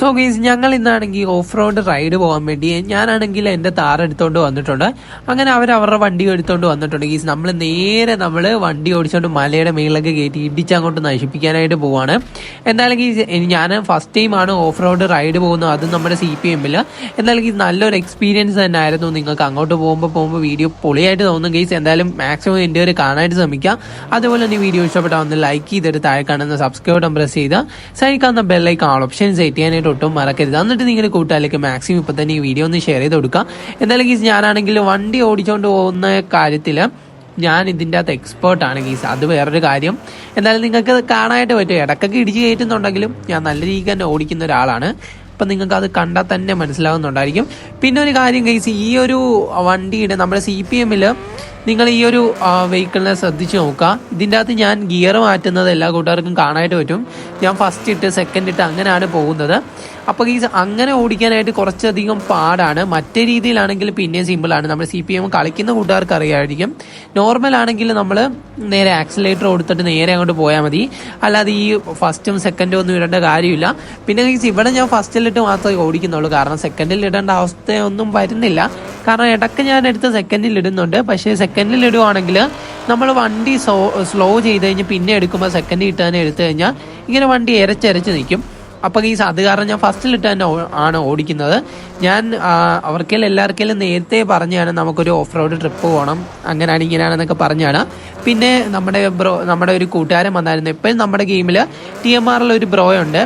So guys ഞങ്ങൾ ഇന്നാണെങ്കിൽ off road ride പോകാൻ വേണ്ടി ഞാനാണെങ്കിൽ എന്റെ താർ എടുത്തോണ്ട് വന്നിട്ടുണ്ട്. അങ്ങനെ അവരുടെ വണ്ടി എടുത്തോണ്ട് വന്നിട്ടുണ്ട് ഗൈസ്. നമ്മൾ വണ്ടി ഓടിച്ചോണ്ട് മലയുടെ മേളിലൊക്കെ കയറ്റി ഇടിച്ചങ്ങോട്ട് നശിപ്പിക്കാനായിട്ട് പോവാണ്. എന്തായാലും ഗൈസ് ഞാൻ ഫസ്റ്റ് ടൈമാണ് ഓഫ് റോഡ് റൈഡ് പോകുന്നത്, അതും നമ്മുടെ CPM-ൽ. എന്തായാലും ഗൈസ് നല്ലൊരു എക്സ്പീരിയൻസ് തന്നെ ആയിരുന്നു. നിങ്ങൾക്ക് അങ്ങോട്ട് പോകുമ്പോൾ വീഡിയോ പൊളിയായിട്ട് തോന്നും ഗൈസ്. എന്തായാലും മാക്സിമം എൻ്റെ ഒരു കാണാനായിട്ട് ശ്രമിക്കാം. അതുപോലെ തന്നെ വീഡിയോ ഇഷ്ടപ്പെട്ടാൽ ഒന്ന് ലൈക്ക് ചെയ്തിട്ട് താഴെ കാണുന്ന സബ്സ്ക്രൈബ് ബട്ടൺ പ്രസ് ചെയ്ത് സൈഡിൽ കാണുന്ന ബെല്ലൈക്കൺ ഓൾ ഓപ്ഷൻ സെറ്റ് ചെയ്യാനായിട്ട് ഒട്ടും മറക്കരുത്. എന്നിട്ട് നിങ്ങളുടെ കൂട്ടുകാരിലേക്ക് മാക്സിമം ഇപ്പം തന്നെ ഈ വീഡിയോ ഒന്ന് ഷെയർ ചെയ്ത് കൊടുക്കുക. എന്തായാലും ഗീസ് ഞാനാണെങ്കിൽ വണ്ടി ഓടിച്ചുകൊണ്ട് പോകുന്ന കാര്യത്തിൽ ഞാൻ ഇതിൻ്റെ അകത്ത് എക്സ്പേർട്ടാണ് ഗീസ്, അത് വേറൊരു കാര്യം. എന്തായാലും നിങ്ങൾക്ക് കാണാനായിട്ട് പറ്റും, ഇടയ്ക്കൊക്കെ ഇടിച്ച് കയറ്റുന്നുണ്ടെങ്കിലും ഞാൻ നല്ല രീതിക്ക് തന്നെ ഓടിക്കുന്ന ഒരാളാണ്. അപ്പം നിങ്ങൾക്ക് അത് കണ്ടാൽ തന്നെ മനസ്സിലാവുന്നുണ്ടായിരിക്കും. പിന്നെ ഒരു കാര്യം ഗൈസ്, ഈ ഒരു വണ്ടിയുടെ നമ്മുടെ CPM-ൽ നിങ്ങൾ ഈ ഒരു വെഹിക്കിളിനെ ശ്രദ്ധിച്ച് നോക്കുക. ഇതിൻ്റെ അകത്ത് ഞാൻ ഗിയർ മാറ്റുന്നത് എല്ലാ കൂട്ടുകാർക്കും കാണാനായിട്ട് പറ്റും. ഞാൻ ഫസ്റ്റ് ഇട്ട് സെക്കൻഡ് ഇട്ട് അങ്ങനെയാണ് പോകുന്നത്. അപ്പോൾ ഈ അങ്ങനെ ഓടിക്കാനായിട്ട് കുറച്ചധികം പാടാണ്. മറ്റേ രീതിയിലാണെങ്കിൽ പിന്നെയും സിമ്പിളാണ്. നമ്മൾ CPM കളിക്കുന്ന കൂട്ടുകാർക്ക് അറിയാമായിരിക്കും. നോർമൽ ആണെങ്കിൽ നമ്മൾ നേരെ ആക്സിലേറ്റർ കൊടുത്തിട്ട് നേരെ അങ്ങോട്ട് പോയാൽ മതി, അല്ലാതെ ഈ ഫസ്റ്റും സെക്കൻഡും ഒന്നും ഇടേണ്ട കാര്യമില്ല. പിന്നെ ഇവിടെ ഞാൻ ഫസ്റ്റിലിട്ട് മാത്രമേ ഓടിക്കുന്നുള്ളൂ, കാരണം സെക്കൻഡിൽ ഇടേണ്ട അവസ്ഥയൊന്നും വരുന്നില്ല. കാരണം ഇടയ്ക്ക് ഞാൻ എടുത്ത് സെക്കൻഡിൽ ഇടുന്നുണ്ട്. പക്ഷേ സെക്കൻഡിൽ ഇടുവാണെങ്കിൽ നമ്മൾ വണ്ടി സ്ലോ ചെയ്ത് കഴിഞ്ഞ് പിന്നെ എടുക്കുമ്പോൾ സെക്കൻഡിൽ ഇട്ട് തന്നെ എടുത്തു കഴിഞ്ഞാൽ ഇങ്ങനെ വണ്ടി എരച്ചരച്ച് നിൽക്കും. അപ്പോൾ ഈ അത് കാരണം ഞാൻ ഫസ്റ്റിലിട്ട് തന്നെ ആണ് ഓടിക്കുന്നത്. ഞാൻ എല്ലാവർക്കെല്ലാം നേരത്തെ പറഞ്ഞാണ് നമുക്കൊരു ഓഫ് റോഡ് ട്രിപ്പ് പോകണം, അങ്ങനെയാണ് ഇങ്ങനെയാണെന്നൊക്കെ പറഞ്ഞാണ്. പിന്നെ നമ്മുടെ ഒരു കൂട്ടുകാരൻ വന്നായിരുന്നു. എപ്പോഴും നമ്മുടെ ഗെയിമിൽ TMR ഒരു ബ്രോ ഉണ്ട്.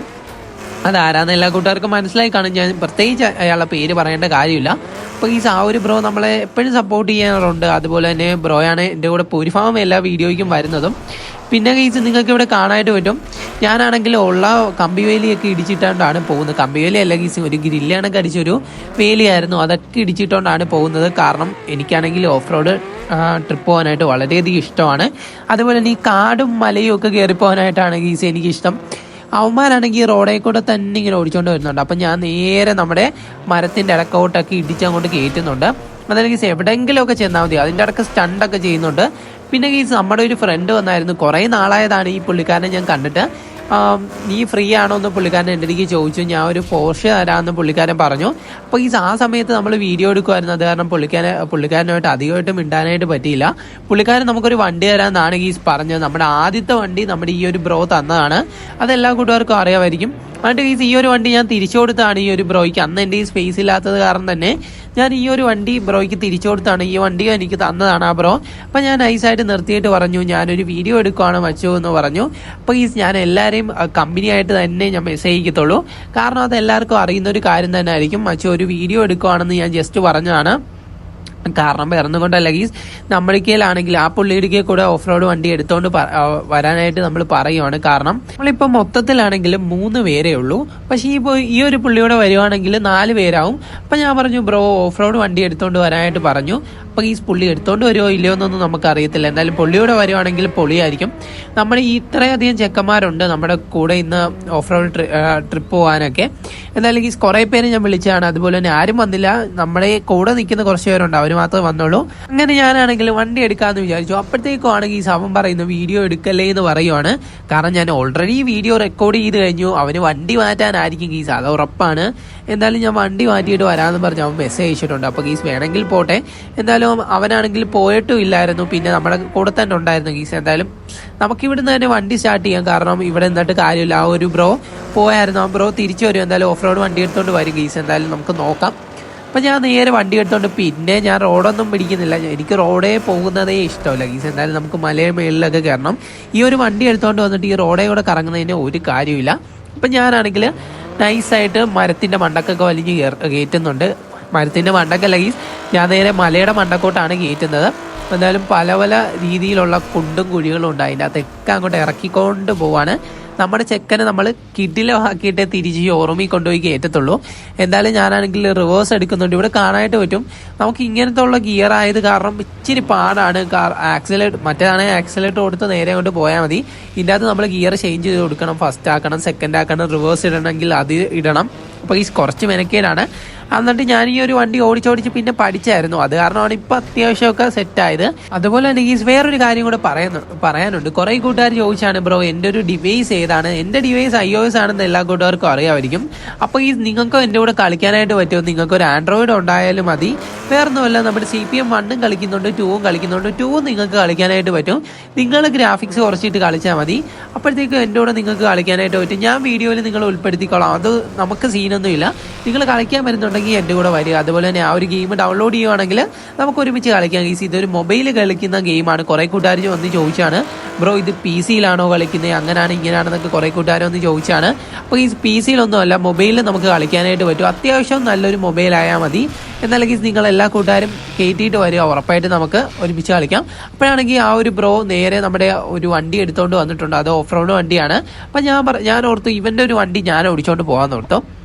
അതാരാന്ന് എല്ലാ കൂട്ടുകാർക്കും മനസ്സിലായി കാണും. ഞാൻ പ്രത്യേകിച്ച് അയാളുടെ പേര് പറയേണ്ട കാര്യമില്ല. അപ്പോൾ ആ ഒരു ബ്രോ നമ്മളെ എപ്പോഴും സപ്പോർട്ട് ചെയ്യാറുണ്ട്. അതുപോലെ തന്നെ ബ്രോയാണ് എൻ്റെ കൂടെ ഭൂരിഭാഗം എല്ലാ വീഡിയോയ്ക്കും വരുന്നതും. പിന്നെ ഗൈസ് നിങ്ങൾക്ക് ഇവിടെ കാണാനായിട്ട് പറ്റും, ഞാനാണെങ്കിൽ ഉള്ള കമ്പിവേലിയൊക്കെ ഇടിച്ചിട്ടാണ് പോകുന്നത്. കമ്പിവേലി അല്ല ഗൈസ്, ഒരു ഗ്രില്ലണൊക്കെ അടിച്ചൊരു വേലിയായിരുന്നു, അതൊക്കെ ഇടിച്ചിട്ടുകൊണ്ടാണ് പോകുന്നത്. കാരണം എനിക്കാണെങ്കിൽ ഓഫ് റോഡ് ട്രിപ്പ് പോകാനായിട്ട് വളരെയധികം ഇഷ്ടമാണ്. അതുപോലെ തന്നെ ഈ കാടും മലയും ഒക്കെ കയറി പോകാനായിട്ടാണ് ഗൈസ് എനിക്കിഷ്ടം. അവന്മാരാണെങ്കിൽ റോഡിൽ കൂടെ തന്നെ ഇങ്ങനെ ഓടിച്ചുകൊണ്ട് വരുന്നുണ്ട്. അപ്പം ഞാൻ നേരെ നമ്മുടെ മരത്തിൻ്റെ ഇടക്കോട്ടൊക്കെ ഇടിച്ചങ്ങോട്ട് കയറ്റുന്നുണ്ട്. അതായത് ഗീസ് എവിടെയെങ്കിലുമൊക്കെ ചെന്നാൽ മതി. അതിൻ്റെ ഇടയ്ക്ക് സ്റ്റണ്ടൊക്കെ ചെയ്യുന്നുണ്ട്. പിന്നെ ഗീസ് നമ്മുടെ ഒരു ഫ്രണ്ട് വന്നായിരുന്നു. കുറേ നാളായതാണ് ഈ പുള്ളിക്കാരനെ ഞാൻ കണ്ടിട്ട്. നീ ഫ്രീ ആണോ എന്ന് പുള്ളിക്കാരൻ എൻ്റെ അടുത്തേക്ക് ചോദിച്ചു. ഞാൻ ഒരു പോർഷെ തരാമെന്ന് പുള്ളിക്കാരൻ പറഞ്ഞു. അപ്പോൾ ആ സമയത്ത് നമ്മൾ വീഡിയോ എടുക്കുമായിരുന്നു. അത് കാരണം പുള്ളിക്കാരനായിട്ട് അധികമായിട്ട് മിണ്ടാനായിട്ട് പറ്റിയില്ല. പുള്ളിക്കാരൻ നമുക്കൊരു വണ്ടി തരാമെന്നാണ് ഗീസ് പറഞ്ഞത്. നമ്മുടെ ആദ്യത്തെ വണ്ടി നമ്മുടെ ഈ ഒരു ബ്രോ തന്നതാണ്. അതെല്ലാ കൂട്ടുകാർക്കും അറിയാമായിരിക്കും. എന്നിട്ട് ഗീസ് ഈ ഒരു വണ്ടി ഞാൻ തിരിച്ചു കൊടുത്താണ് ഈ ഒരു ബ്രോയ്ക്ക്. അന്ന് എൻ്റെ ഈ സ്പേസ് ഇല്ലാത്തത് കാരണം തന്നെ ഞാൻ ഈ ഒരു വണ്ടി ബ്രോയ്ക്ക് തിരിച്ചു കൊടുത്താണ്. ഈ വണ്ടിയും എനിക്ക് തന്നതാണ് ആ ബ്രോ. അപ്പം ഞാൻ നൈസായിട്ട് നിർത്തിയിട്ട് പറഞ്ഞു, ഞാനൊരു വീഡിയോ എടുക്കുവാണ് മച്ചു എന്ന് പറഞ്ഞു. അപ്പോൾ ഞാൻ എല്ലാവരെയും കമ്പനിയായിട്ട് തന്നെ ഞാൻ മെസ്സേജ് ചെയ്യത്തുള്ളൂ, കാരണം അത് എല്ലാവർക്കും അറിയുന്ന ഒരു കാര്യം തന്നെ ആയിരിക്കും. മച്ചു ഒരു വീഡിയോ എടുക്കുവാണെന്ന് ഞാൻ ജസ്റ്റ് പറഞ്ഞതാണ്. കാരണം വേറൊന്നുകൊണ്ടല്ല ഗീസ്, നമ്മളിക്കയിലാണെങ്കിൽ ആ പുള്ളിയിടയ്ക്ക് കൂടെ ഓഫ് റോഡ് വണ്ടി എടുത്തോണ്ട് വരാനായിട്ട് നമ്മൾ പറയുവാണ്. കാരണം നമ്മളിപ്പോൾ മൊത്തത്തിലാണെങ്കിൽ 3 പേരേ ഉള്ളൂ. പക്ഷേ ഈ ഒരു പുള്ളിയോടെ വരുവാണെങ്കിൽ 4 പേരാവും. അപ്പം ഞാൻ പറഞ്ഞു ബ്രോ ഓഫ് റോഡ് വണ്ടി എടുത്തോണ്ട് വരാനായിട്ട് പറഞ്ഞു. അപ്പോൾ ഈ പുള്ളി എടുത്തോണ്ട് വരുമോ ഇല്ലയോ എന്നൊന്നും നമുക്കറിയത്തില്ല. എന്തായാലും പുള്ളിയോടെ വരുവാണെങ്കിൽ പൊളിയായിരിക്കും. നമ്മുടെ ഇത്രയധികം ചെക്കന്മാരുണ്ട് നമ്മുടെ കൂടെ ഇന്ന് ഓഫ് റോഡ് ട്രിപ്പ് പോകാനൊക്കെ. എന്തായാലും ഈ കുറേ പേര് ഞാൻ വിളിച്ചതാണ്. അതുപോലെ തന്നെ ആരും വന്നില്ല. നമ്മുടെ കൂടെ നിൽക്കുന്ന കുറച്ച് പേരുണ്ട്, അവർ മാത്രമേ വന്നുള്ളൂ. അങ്ങനെ ഞാനാണെങ്കിൽ വണ്ടി എടുക്കാമെന്ന് വിചാരിച്ചു. അപ്പോഴത്തേക്കും ആണെങ്കിൽ ഈ സമം പറയുന്നു വീഡിയോ എടുക്കല്ലേ എന്ന് പറയുവാണ്. കാരണം ഞാൻ ഓൾറെഡി വീഡിയോ റെക്കോർഡ് ചെയ്ത് കഴിഞ്ഞു. അവന് വണ്ടി മാറ്റാനായിരിക്കും ഗീസ്, അത് ഉറപ്പാണ്. എന്തായാലും ഞാൻ വണ്ടി മാറ്റിയിട്ട് വരാമെന്ന് പറഞ്ഞ് അവൻ മെസ്സേജ് അയച്ചിട്ടുണ്ട്. അപ്പോൾ ഗീസ് വേണമെങ്കിൽ പോട്ടെ. എന്തായാലും അവനാണെങ്കിൽ പോയിട്ടും ഇല്ലായിരുന്നു, പിന്നെ നമ്മുടെ കൂടെ തന്നെ ഉണ്ടായിരുന്നു ഗീസ്. എന്തായാലും നമുക്കിവിടുന്ന് തന്നെ വണ്ടി സ്റ്റാർട്ട് ചെയ്യാം, കാരണം ഇവിടെ നിന്നിട്ട് കാര്യമില്ല. ആ ഒരു ബ്രോ പോയായിരുന്നു, ആ ബ്രോ തിരിച്ചു വരും. എന്തായാലും ഓഫ് റോഡ് വണ്ടി എടുത്തോണ്ട് വരും ഗീസ്. എന്തായാലും നമുക്ക് നോക്കാം. അപ്പം ഞാൻ നേരെ വണ്ടി എടുത്തോണ്ട് പിന്നെ ഞാൻ റോഡൊന്നും പിടിക്കുന്നില്ല. എനിക്ക് റോഡേ പോകുന്നതേ ഇഷ്ടമല്ല ഗീസ്. എന്തായാലും നമുക്ക് മലയുടെ മേളിലൊക്കെ കയറണം. ഈ ഒരു വണ്ടി എടുത്തോണ്ട് വന്നിട്ട് ഈ റോഡേ കൂടെ കറങ്ങുന്നതിന് ഒരു കാര്യമില്ല. അപ്പം ഞാനാണെങ്കിൽ നൈസായിട്ട് മരത്തിൻ്റെ മണ്ടക്കൊക്കെ വലിഞ്ഞ് കയറ്റുന്നുണ്ട്. മരത്തിൻ്റെ മണ്ടക്കല്ല ഗീസ്, ഞാൻ നേരെ മലയുടെ മണ്ടക്കോട്ടാണ് കയറ്റുന്നത്. എന്തായാലും പല പല രീതിയിലുള്ള കുണ്ടും കുഴികളും ഉണ്ട്. അതിൻ്റെ അകത്തൊക്കെ അങ്ങോട്ട് ഇറക്കിക്കൊണ്ട് പോവാണ്. നമ്മുടെ ചെക്കനെ നമ്മൾ കിടിലമാക്കിയിട്ട് തിരിച്ച് ഷോറൂമിൽ കൊണ്ടുപോയി കയറ്റത്തുള്ളൂ. എന്തായാലും ഞാനാണെങ്കിൽ റിവേഴ്സ് എടുക്കുന്നുണ്ട്. ഇവിടെ കാണാനായിട്ട് പറ്റും നമുക്ക് ഇങ്ങനത്തെ ഉള്ള ഗിയർ ആയത് കാരണം ഇച്ചിരി പാടാണ്. മറ്റേതാണെങ്കിൽ ആക്സിലേറ്റർ കൊടുത്ത് നേരെ കൊണ്ട് പോയാൽ മതി. ഇതിൻ്റെ അകത്ത് നമ്മൾ ഗിയർ ചേഞ്ച് ചെയ്ത് കൊടുക്കണം. ഫസ്റ്റ് ആക്കണം, സെക്കൻഡ് ആക്കണം, റിവേഴ്സ് ഇടണമെങ്കിൽ അത് ഇടണം. അപ്പോൾ കുറച്ച് മെനക്കേടാണ്. എന്നിട്ട് ഞാൻ ഈ ഒരു വണ്ടി ഓടിച്ചോടിച്ച് പിന്നെ പഠിച്ചായിരുന്നു. അത് കാരണമാണ് ഇപ്പൊ അത്യാവശ്യമൊക്കെ സെറ്റായത്. അതുപോലെ തന്നെ ഗീസ് വേറൊരു കാര്യം കൂടെ പറയാനുണ്ട്. കുറെ കൂട്ടുകാർ ചോദിച്ചാണ് ബ്രോ എൻ്റെ ഒരു ഡിവൈസ് ഏതാണ്. എൻ്റെ ഡിവൈസ് iOS ആണെന്ന് എല്ലാ കൂട്ടുകാർക്കും അറിയാമായിരിക്കും. അപ്പോൾ ഈ നിങ്ങൾക്ക് എൻ്റെ കൂടെ കളിക്കാനായിട്ട് പറ്റുമോ? നിങ്ങൾക്ക് ഒരു ആൻഡ്രോയിഡ് ഉണ്ടായാലും മതി. വേറൊന്നുമല്ല, നമ്മുടെ CPM 1 കളിക്കുന്നുണ്ട്, 2 കളിക്കുന്നുണ്ട്. 2 നിങ്ങൾക്ക് കളിക്കാനായിട്ട് പറ്റും. നിങ്ങൾ ഗ്രാഫിക്സ് കുറച്ചിട്ട് കളിച്ചാൽ മതി. അപ്പോഴത്തേക്കും എൻ്റെ കൂടെ നിങ്ങൾക്ക് കളിക്കാനായിട്ട് പറ്റും. ഞാൻ വീഡിയോയിൽ നിങ്ങൾ ഉൾപ്പെടുത്തിക്കോളാം. അത് നമുക്ക് സീനൊന്നുമില്ല. നിങ്ങൾ കളിക്കാൻ വരുന്നുണ്ടെങ്കിൽ എൻ്റെ കൂടെ വരിക. അതുപോലെ തന്നെ ആ ഒരു ഗെയിം ഡൗൺലോഡ് ചെയ്യുവാണെങ്കിൽ നമുക്ക് ഒരുമിച്ച് കളിക്കാം. ഇതൊരു മൊബൈൽ കളിക്കുന്ന ഗെയിമാണ്. കുറേ കൂട്ടുകാർ വന്ന് ചോദിച്ചാണ് ബ്രോ ഇത് PC-യിലാണോ കളിക്കുന്നത്, അങ്ങനെയാണ് ഇങ്ങനെയാണെന്നൊക്കെ കുറേ കൂട്ടുകാർ വന്ന് ചോദിച്ചാണ്. അപ്പോൾ ഈ PC-യിലൊന്നും അല്ല, മൊബൈലിൽ നമുക്ക് കളിക്കാനായിട്ട് പറ്റും. അത്യാവശ്യം നല്ലൊരു മൊബൈലായാൽ മതി. എന്നാലെങ്കിൽ നിങ്ങൾ എല്ലാ കൂട്ടുകാരും കയറ്റിയിട്ട് വരിക, ഉറപ്പായിട്ട് നമുക്ക് ഒരുമിച്ച് കളിക്കാം. അപ്പോഴാണെങ്കിൽ ആ ഒരു ബ്രോ നേരെ നമ്മുടെ ഒരു വണ്ടി എടുത്തുകൊണ്ട് വന്നിട്ടുണ്ട്. അത് ഓഫ് റോഡ് വണ്ടിയാണ്. അപ്പം ഞാൻ ഓർത്തു ഇവൻ്റെ ഒരു വണ്ടി ഞാൻ ഓടിച്ചുകൊണ്ട് പോകാമെന്ന് ഓർത്തു.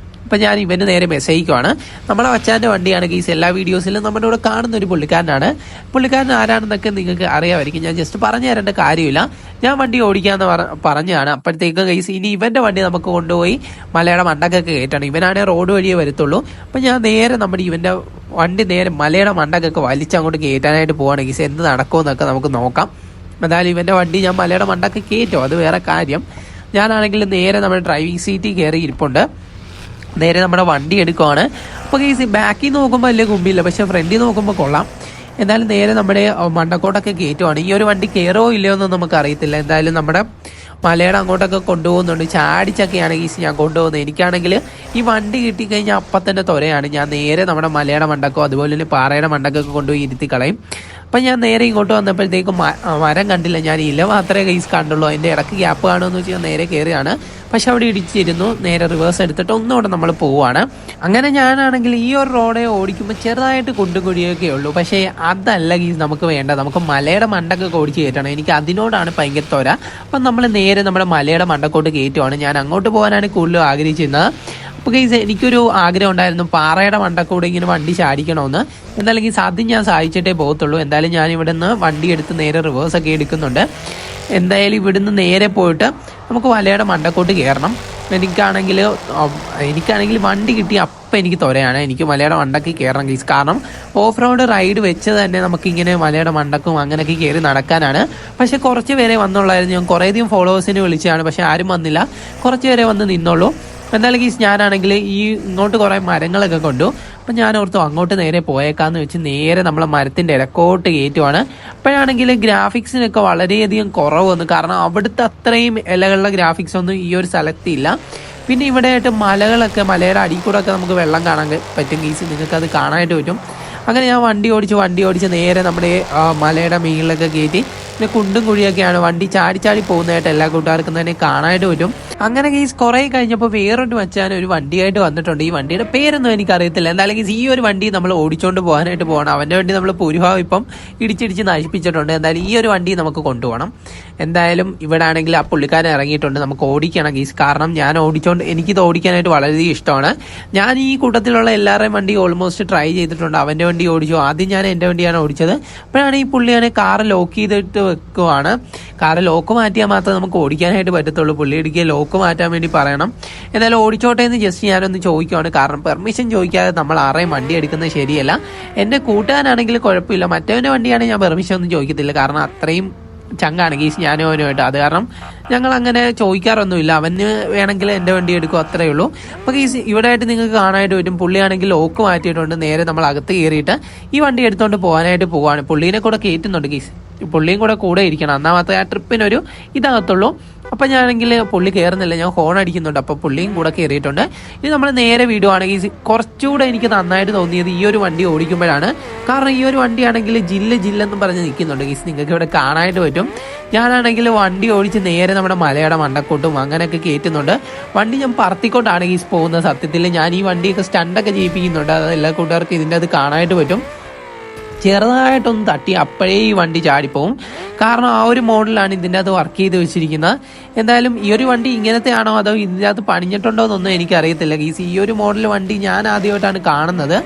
അപ്പം ഞാൻ ഇവന് നേരെ മെസ്സേജിക്കുവാണ്. നമ്മുടെ വച്ചാൻ്റെ വണ്ടിയാണ് ഗീസ്. എല്ലാ വീഡിയോസിലും നമ്മുടെ കൂടെ കാണുന്ന ഒരു പുള്ളിക്കാരനാണ്. പുള്ളിക്കാരൻ ആരാണെന്നൊക്കെ നിങ്ങൾക്ക് അറിയാമായിരിക്കും. ഞാൻ ജസ്റ്റ് പറഞ്ഞു തരേണ്ട കാര്യമില്ല. ഞാൻ വണ്ടി ഓടിക്കാമെന്ന് പറഞ്ഞാണ്. അപ്പോഴത്തേക്ക് ഗൈസ് ഇനി ഇവൻ്റെ വണ്ടി നമുക്ക് കൊണ്ടുപോയി മലയുടെ മണ്ടക്കൊക്കെ കയറ്റണം. ഇവനാണെങ്കിൽ റോഡ് വഴിയേ വരത്തുള്ളൂ. അപ്പം ഞാൻ നേരെ ഇവൻ്റെ വണ്ടി നേരെ മലയുടെ മണ്ടക്കൊക്കെ വലിച്ചങ്ങോട്ട് കയറ്റാനായിട്ട് പോവാണ് ഗീസ്. എന്ത് നടക്കുമെന്നൊക്കെ നമുക്ക് നോക്കാം. എന്തായാലും ഇവൻ്റെ വണ്ടി ഞാൻ മലയുടെ മണ്ടൊക്കെ കയറ്റും, അത് വേറെ കാര്യം. ഞാനാണെങ്കിൽ നേരെ നമ്മുടെ ഡ്രൈവിംഗ് സീറ്റിൽ കയറി ഇരിപ്പുണ്ട്. നേരെ നമ്മുടെ വണ്ടി എടുക്കുവാണ്. അപ്പോൾ ഗൈസ് ബാക്കിൽ നോക്കുമ്പോൾ വലിയ കുമ്പില്ല, പക്ഷെ ഫ്രണ്ടിൽ നോക്കുമ്പോൾ കൊള്ളാം. എന്തായാലും നേരെ നമ്മുടെ മണ്ടക്കോട്ടൊക്കെ കയറ്റുവാണ്. ഈ ഒരു വണ്ടി കയറോ ഇല്ലയോ എന്നൊന്നും നമുക്ക് അറിയത്തില്ല. എന്തായാലും നമ്മുടെ മലയുടെ അങ്ങോട്ടൊക്കെ കൊണ്ടുപോകുന്നുണ്ട്. ചാടിച്ചൊക്കെയാണ് ഗീസ് ഞാൻ കൊണ്ടുപോകുന്നത്. എനിക്കാണെങ്കിൽ ഈ വണ്ടി കിട്ടിക്കഴിഞ്ഞാൽ അപ്പം തന്നെ തൊരയാണ്. ഞാൻ നേരെ നമ്മുടെ മലയുടെ മണ്ടക്കോ അതുപോലെ തന്നെ പാറയുടെ മണ്ടക്കൊക്കെ കൊണ്ടുപോയി ഇരുത്തി കളയും. അപ്പം ഞാൻ നേരെ ഇങ്ങോട്ട് വന്നപ്പോഴത്തേക്കും മരം കണ്ടില്ല. ഞാൻ ഇല മാത്രമേ ഗൈസ് കണ്ടുള്ളൂ. അതിൻ്റെ ഇടയ്ക്ക് ഗ്യാപ്പ് കാണുമെന്ന് വെച്ചാൽ നേരെ കയറിയാണ്. പക്ഷെ അവിടെ ഇടിച്ചിരുന്നു. നേരെ റിവേഴ്സ് എടുത്തിട്ട് ഒന്നുകൂടെ നമ്മൾ പോവുകയാണ്. അങ്ങനെ ഞാനാണെങ്കിൽ ഈ ഒരു റോഡെ ഓടിക്കുമ്പോൾ ചെറുതായിട്ട് കുണ്ടും കുഴിയൊക്കെ ഉള്ളൂ. പക്ഷേ അതല്ല ഗീസ് നമുക്ക് വേണ്ട. നമുക്ക് മലയുടെ മണ്ടക്കൊക്കെ ഓടിച്ച് കയറ്റണം. എനിക്ക് അതിനോടാണ് ഭയങ്കര തൊര. അപ്പം നമ്മൾ നേരെ നമ്മുടെ മലയുടെ മണ്ടക്കോട്ട് കയറ്റുവാണ്. ഞാൻ അങ്ങോട്ട് പോകാനാണ് കൂടുതലും ആഗ്രഹിച്ചിരുന്നത്. അപ്പോൾ ഗൈസ് എനിക്കൊരു ആഗ്രഹം ഉണ്ടായിരുന്നു പാറയുടെ മണ്ടക്കൂടെ ഇങ്ങനെ വണ്ടി ചാടിക്കണമെന്ന്. എന്തായാലും ഗീസ് അത് ഞാൻ സാധിച്ചിട്ടേ പോകത്തുള്ളൂ. എന്തായാലും ഞാൻ ഇവിടെ നിന്ന് വണ്ടി എടുത്ത് നേരെ റിവേഴ്സൊക്കെ എടുക്കുന്നുണ്ട്. എന്തായാലും ഇവിടുന്ന് നേരെ പോയിട്ട് നമുക്ക് മലയുടെ മണ്ടക്കോട്ട് കയറണം. എനിക്കാണെങ്കിൽ വണ്ടി കിട്ടി അപ്പം എനിക്ക് തൊരയാണ്. എനിക്ക് മലയുടെ മണ്ടക്ക് കയറണം ഗൈസ്. കാരണം ഓഫ് റോഡ് റൈഡ് വെച്ച് തന്നെ നമുക്കിങ്ങനെ മലയുടെ മണ്ടക്കും അങ്ങനെയൊക്കെ കയറി നടക്കാനാണ്. പക്ഷെ കുറച്ച് പേരെ വന്നുള്ളായിരുന്നു. ഞാൻ കുറേയധികം ഫോളോവേഴ്സിനെ വിളിച്ചതാണ്, പക്ഷെ ആരും വന്നില്ല. കുറച്ച് പേരെ വന്ന് നിന്നുള്ളൂ. എന്നാലും ഗീസ് ഞാനാണെങ്കിൽ ഇങ്ങോട്ട് കുറേ മരങ്ങളൊക്കെ കൊണ്ടു. അപ്പം ഞാൻ ഓർത്തു അങ്ങോട്ട് നേരെ പോയേക്കാന്ന് വെച്ച് നേരെ നമ്മളെ മരത്തിൻ്റെ ഇടക്കോട്ട് കയറ്റുവാണ്. അപ്പോഴാണെങ്കിൽ ഗ്രാഫിക്സിനൊക്കെ വളരെയധികം കുറവ് വന്നു. കാരണം അവിടുത്തെ അത്രയും ഇലകളുടെ ഗ്രാഫിക്സ് ഒന്നും ഈ ഒരു സ്ഥലത്തില്ല. പിന്നെ ഇവിടെ ആയിട്ട് മലയുടെ അടിയിൽ കൂടെ ഒക്കെ നമുക്ക് വെള്ളം കാണാൻ പറ്റും ഗീസ്. നിങ്ങൾക്കത് കാണാനായിട്ട് പറ്റും. അങ്ങനെ ഞാൻ വണ്ടി ഓടിച്ച് നേരെ നമ്മുടെ മലയുടെ മുകളിലൊക്കെ കയറ്റി. പിന്നെ കുണ്ടും കുഴിയൊക്കെയാണ്. വണ്ടി ചാടി പോകുന്നതായിട്ട് എല്ലാ കൂട്ടുകാർക്കും തന്നെ കാണാനായിട്ട് പറ്റും. അങ്ങനെ ഗീസ് കുറേ കഴിഞ്ഞപ്പോൾ വേറൊരു മച്ചാൻ ഒരു വണ്ടിയായിട്ട് വന്നിട്ടുണ്ട്. ഈ വണ്ടിയുടെ പേരൊന്നും എനിക്കറിയത്തില്ല. എന്തായാലും ഗീസ് ഈ ഒരു വണ്ടി നമ്മൾ ഓടിച്ചുകൊണ്ട് പോകാനായിട്ട് പോകണം. അവൻ്റെ വണ്ടി നമ്മൾ ഭൂരിഭാഗം ഇപ്പം ഇടിച്ചിടിച്ച് നശിപ്പിച്ചിട്ടുണ്ട്. എന്തായാലും ഈ ഒരു വണ്ടി നമുക്ക് കൊണ്ടുപോകണം. എന്തായാലും ഇവിടെ ആണെങ്കിൽ ആ പുള്ളിക്കാരൻ ഇറങ്ങിയിട്ടുണ്ട്. നമുക്ക് ഓടിക്കണം ഗീസ്. കാരണം ഞാൻ എനിക്കിത് ഓടിക്കാനായിട്ട് വളരെയധികം ഇഷ്ടമാണ്. ഞാൻ ഈ കൂട്ടത്തിലുള്ള എല്ലാവരുടെയും വണ്ടി ഓൾമോസ്റ്റ് ട്രൈ ചെയ്തിട്ടുണ്ട്. അവൻ്റെ വണ്ടി ഓടിച്ചു. ആദ്യം ഞാൻ എൻ്റെ വണ്ടിയാണ് ഓടിച്ചത്. അപ്പോഴാണ് ഈ പുള്ളിയാണ് കാറ് ലോക്ക് ചെയ്തിട്ട് വെക്കുവാണ്. കാറ് ലോക്ക് മാറ്റിയാൽ മാത്രമേ നമുക്ക് ഓടിക്കാനായിട്ട് പറ്റത്തുള്ളൂ. പുള്ളി ഇടിക്കുക ലോക്ക് മാറ്റാൻ വേണ്ടി പറയണം. എന്നാലും ഓടിച്ചോട്ടെ എന്ന് ജസ്റ്റ് ഞാനൊന്ന് ചോദിക്കുവാണ്. കാരണം പെർമിഷൻ ചോദിക്കാതെ നമ്മൾ ആരെയും വണ്ടി എടുക്കുന്നത് ശരിയല്ല. എൻ്റെ കൂട്ടുകാരനാണെങ്കിൽ കുഴപ്പമില്ല, മറ്റവൻ്റെ വണ്ടിയാണെങ്കിൽ ഞാൻ പെർമിഷൻ ഒന്നും ചോദിക്കത്തില്ല. കാരണം അത്രയും ചങ്കാണ് ഗീസ് ഞാനും അവനുമായിട്ട്. അത് കാരണം ഞങ്ങൾ അങ്ങനെ ചോദിക്കാറൊന്നുമില്ല. അവന് വേണമെങ്കിൽ എൻ്റെ വണ്ടി എടുക്കും, അത്രയേ ഉള്ളൂ. അപ്പോൾ ഗീസ് ഇവിടെ ആയിട്ട് നിങ്ങൾക്ക് കാണാനായിട്ട് പറ്റും. പുള്ളിയാണെങ്കിൽ ലോക്ക് മാറ്റിയിട്ടുണ്ട്. നേരെ നമ്മൾ അകത്ത് കയറിയിട്ട് ഈ വണ്ടി എടുത്തുകൊണ്ട് പോകാനായിട്ട് പോവാണ്. പുള്ളീനെ കൂടെ കയറ്റുന്നുണ്ട് ഗീസ്. പുള്ളിയും കൂടെ ഇരിക്കണം, എന്നാൽ മാത്രമേ ആ ട്രിപ്പിനൊരു ഇതാകത്തുള്ളൂ. അപ്പം ഞാനെങ്കിൽ പുള്ളി കയറുന്നില്ല, ഞാൻ ഹോൺ അടിക്കുന്നുണ്ട്. അപ്പോൾ പുള്ളിയും കൂടെ കയറിയിട്ടുണ്ട്. ഇനി നമ്മൾ നേരെ വിടുവാണെങ്കിൽ കുറച്ചുകൂടെ എനിക്ക് നന്നായിട്ട് തോന്നിയത് ഈ ഒരു വണ്ടി ഓടിക്കുമ്പോഴാണ്. കാരണം ഈ ഒരു വണ്ടിയാണെങ്കിൽ ജില്ലെന്നും പറഞ്ഞ് നിൽക്കുന്നുണ്ട് ഗീസ്. നിങ്ങൾക്ക് ഇവിടെ കാണാനായിട്ട് പറ്റും. ഞാനാണെങ്കിൽ വണ്ടി ഓടിച്ച് നേരെ നമ്മുടെ മലയുടെ മണ്ടക്കോട്ടും അങ്ങനെയൊക്കെ കയറ്റുന്നുണ്ട്. വണ്ടി ഞാൻ പറത്തിക്കൊണ്ടാണ് ഗീസ് പോകുന്നത്. സത്യത്തിൽ ഞാൻ ഈ വണ്ടിയൊക്കെ സ്റ്റണ്ടൊക്കെ ചെയ്യിപ്പിക്കുന്നുണ്ട്. അത് എല്ലാ കൂട്ടുകാർക്കും ഇതിൻ്റെ അത് കാണാനായിട്ട് പറ്റും. ചെറുതായിട്ടൊന്ന് തട്ടി അപ്പോഴേ ഈ വണ്ടി ചാടിപ്പോവും. കാരണം ആ ഒരു മോഡലാണ് ഇതിൻ്റെ അത് വർക്ക് ചെയ്ത് വെച്ചിരിക്കുന്നത്. എന്തായാലും ഈ ഒരു വണ്ടി ഇങ്ങനത്തെ ആണോ അതോ ഇതിൻ്റെ അകത്ത് പണിഞ്ഞിട്ടുണ്ടോ എന്നൊന്നും എനിക്കറിയത്തില്ല ഗീസ്. ഈ ഒരു മോഡൽ വണ്ടി ഞാൻ ആദ്യമായിട്ടാണ് കാണുന്നത്.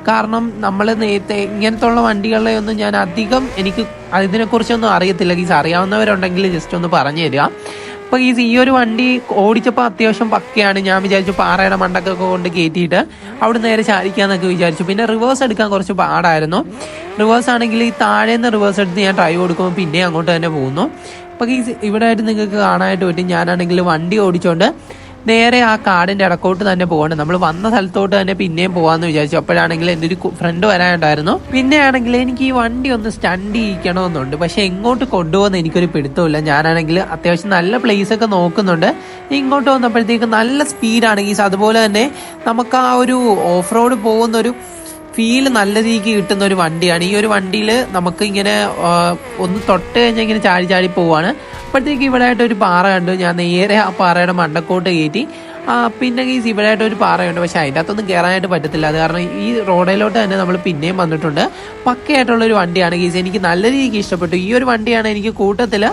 കാരണം നമ്മൾ നേരത്തെ ഇങ്ങനത്തെ ഉള്ള വണ്ടികളെ ഒന്നും ഞാൻ അധികം എനിക്ക് അതിനെക്കുറിച്ചൊന്നും അറിയത്തില്ല ഗീസ്. അറിയാവുന്നവരുണ്ടെങ്കിൽ ജസ്റ്റ് ഒന്ന് പറഞ്ഞു തരിക. അപ്പോൾ ഈ ഒരു വണ്ടി ഓടിച്ചപ്പോൾ അത്യാവശ്യം പക്കയാണ്. ഞാൻ വിചാരിച്ചു പാറയുടെ മണ്ടക്കൊക്കെ കൊണ്ട് കയറ്റിയിട്ട് അവിടെ നേരെ ചാടിക്കാന്നൊക്കെ വിചാരിച്ചു. പിന്നെ റിവേഴ്സ് എടുക്കാൻ കുറച്ച് പാടായിരുന്നു. റിവേഴ്സ് ആണെങ്കിൽ ഈ താഴേന്ന് റിവേഴ്സ് എടുത്ത് ഞാൻ ഡ്രൈവ് കൊടുക്കുമ്പോൾ പിന്നെ അങ്ങോട്ട് തന്നെ പോകുന്നു. അപ്പോൾ ഇവിടെ ആയിട്ട് നിങ്ങൾക്ക് കാണാനായിട്ട് പറ്റും. ഞാനാണെങ്കിൽ വണ്ടി ഓടിച്ചുകൊണ്ട് നേരെ ആ കാടിൻ്റെ ഇടക്കോട്ട് തന്നെ പോകണം. നമ്മൾ വന്ന സ്ഥലത്തോട്ട് തന്നെ പിന്നെയും പോകാമെന്ന് വിചാരിച്ചു. അപ്പോഴാണെങ്കിൽ എൻ്റെ ഒരു ഫ്രണ്ട് വരാനുണ്ടായിരുന്നു. പിന്നെ ആണെങ്കിൽ എനിക്ക് ഈ വണ്ടി ഒന്ന് സ്റ്റണ്ട് ചെയ്യിക്കണമെന്നുണ്ട്. പക്ഷെ എങ്ങോട്ട് കൊണ്ടുപോകുന്ന എനിക്കൊരു പിടുത്തമില്ല. ഞാനാണെങ്കിൽ അത്യാവശ്യം നല്ല പ്ലേസ് ഒക്കെ നോക്കുന്നുണ്ട്. ഇങ്ങോട്ട് വന്നപ്പോഴത്തേക്ക് നല്ല സ്പീഡാണെങ്കിൽ അതുപോലെ തന്നെ നമുക്ക് ആ ഒരു ഓഫ് റോഡ് പോകുന്നൊരു ഫീൽ നല്ല രീതിക്ക് കിട്ടുന്ന ഒരു വണ്ടിയാണ്. ഈ ഒരു വണ്ടിയിൽ നമുക്ക് ഇങ്ങനെ ഒന്ന് തൊട്ട് കഴിഞ്ഞാൽ ഇങ്ങനെ ചാടി ചാടി പോവാണ്. അപ്പോഴത്തേക്ക് ഇവിടെ ആയിട്ട് ഒരു പാറ കണ്ടു. ഞാൻ നേരെ ആ പാറയുടെ മണ്ടക്കോട്ട് കയറ്റി. പിന്നെ ഇവിടെ ആയിട്ട് ഒരു പാറയുണ്ട്. പക്ഷെ അതിൻ്റെ അകത്തൊന്നും കയറാനായിട്ട് പറ്റത്തില്ല. അത് കാരണം ഈ റോഡിലോട്ട് തന്നെ നമ്മൾ പിന്നെയും വന്നിട്ടുണ്ട്. പക്കയായിട്ടുള്ളൊരു വണ്ടിയാണ് ഗീസ്. എനിക്ക് നല്ല രീതിക്ക് ഇഷ്ടപ്പെട്ടു. ഈ ഒരു വണ്ടിയാണ് എനിക്ക് കൂട്ടത്തിൽ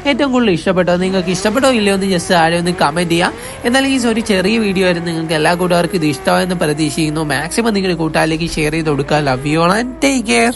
ഏറ്റവും കൂടുതൽ ഇഷ്ടപ്പെട്ടത്. നിങ്ങൾക്ക് ഇഷ്ടപ്പെട്ടോ ഇല്ലയോ എന്ന് ജസ്റ്റ് ആരും ഒന്ന് കമൻറ്റ് ചെയ്യുക. എന്നാലും ഈ ഒരു ചെറിയ വീഡിയോ ആയിരുന്നു. നിങ്ങൾക്ക് എല്ലാ കൂട്ടുകാർക്കും ഇത് ഇഷ്ടമായെന്ന് പ്രതീക്ഷിക്കുന്നു. മാക്സിമം നിങ്ങളുടെ കൂട്ടുകാരിലേക്ക് ഷെയർ ചെയ്ത് കൊടുക്കുക. Love you all and take care.